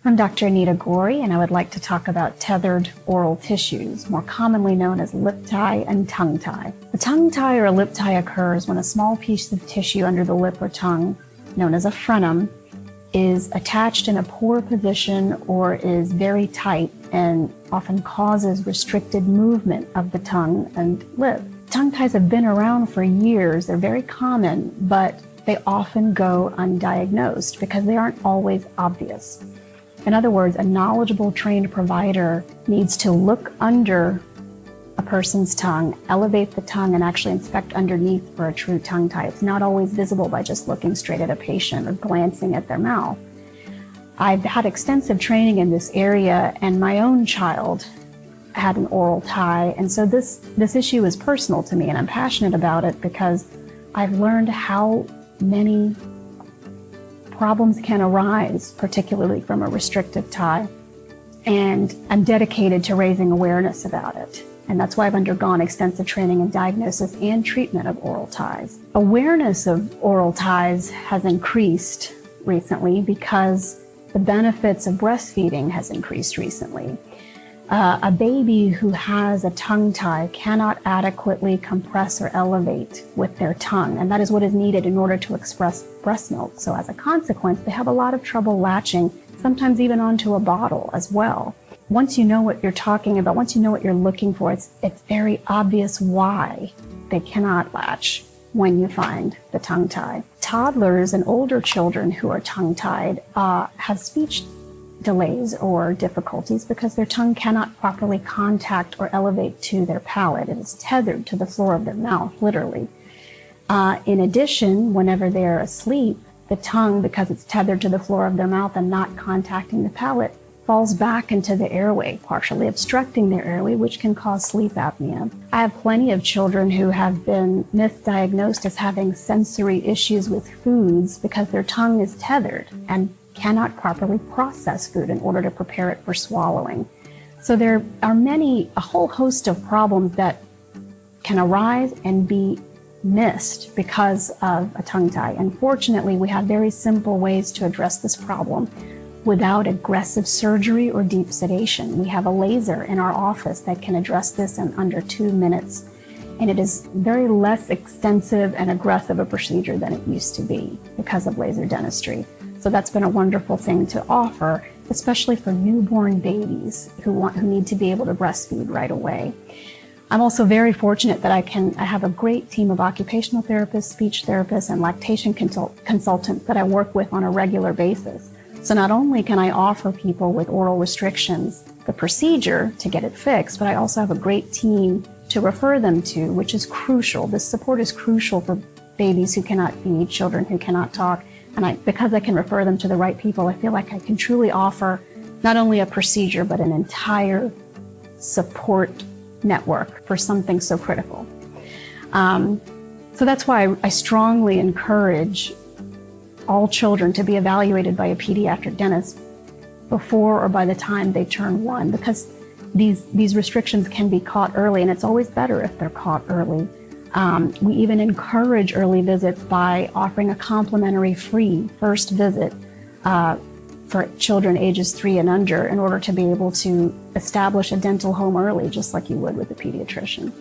I'm Dr. Anita Gorey, and I would like to talk about tethered oral tissues, more commonly known as lip tie and tongue tie. A tongue tie or a lip tie occurs when a small piece of tissue under the lip or tongue, known as a frenum, is attached in a poor position or is very tight and often causes restricted movement of the tongue and lip. Tongue ties have been around for years. They're very common, but they often go undiagnosed because they aren't always obvious. In other words, a knowledgeable, trained provider needs to look under a person's tongue, elevate the tongue, and actually inspect underneath for a true tongue tie. It's not always visible by just looking straight at a patient or glancing at their mouth. I've had extensive training in this area, and my own child had an oral tie, and so this issue is personal to me, and I'm passionate about it because I've learned how many problems can arise, particularly from a restrictive tie, and I'm dedicated to raising awareness about it. And that's why I've undergone extensive training in diagnosis and treatment of oral ties. Awareness of oral ties has increased recently because the benefits of breastfeeding has increased recently. A baby who has a tongue tie cannot adequately compress or elevate with their tongue, and that is what is needed in order to express breast milk. So as a consequence, they have a lot of trouble latching, sometimes even onto a bottle as well. Once you know what you're talking about, once you know what you're looking for, it's very obvious why they cannot latch when you find the tongue tie. Toddlers and older children who are tongue-tied have speech delays or difficulties because their tongue cannot properly contact or elevate to their palate. It is tethered to the floor of their mouth, literally. In addition, whenever they're asleep, the tongue, because it's tethered to the floor of their mouth and not contacting the palate, falls back into the airway, partially obstructing their airway, which can cause sleep apnea. I have plenty of children who have been misdiagnosed as having sensory issues with foods because their tongue is tethered and cannot properly process food in order to prepare it for swallowing. So there are a whole host of problems that can arise and be missed because of a tongue tie. Unfortunately, we have very simple ways to address this problem without aggressive surgery or deep sedation. We have a laser in our office that can address this in under 2 minutes, and it is very less extensive and aggressive a procedure than it used to be because of laser dentistry. So that's been a wonderful thing to offer, especially for newborn babies who need to be able to breastfeed right away. I'm also very fortunate that I have a great team of occupational therapists, speech therapists, and lactation consultants that I work with on a regular basis. So not only can I offer people with oral restrictions the procedure to get it fixed, but I also have a great team to refer them to, which is crucial. This support is crucial for babies who cannot feed, children who cannot talk. And because I can refer them to the right people, I feel like I can truly offer not only a procedure, but an entire support network for something so critical. So that's why I strongly encourage all children to be evaluated by a pediatric dentist before or by the time they turn 1, because these restrictions can be caught early, and it's always better if they're caught early. We even encourage early visits by offering a complimentary free first visit for children ages 3 and under in order to be able to establish a dental home early, just like you would with a pediatrician.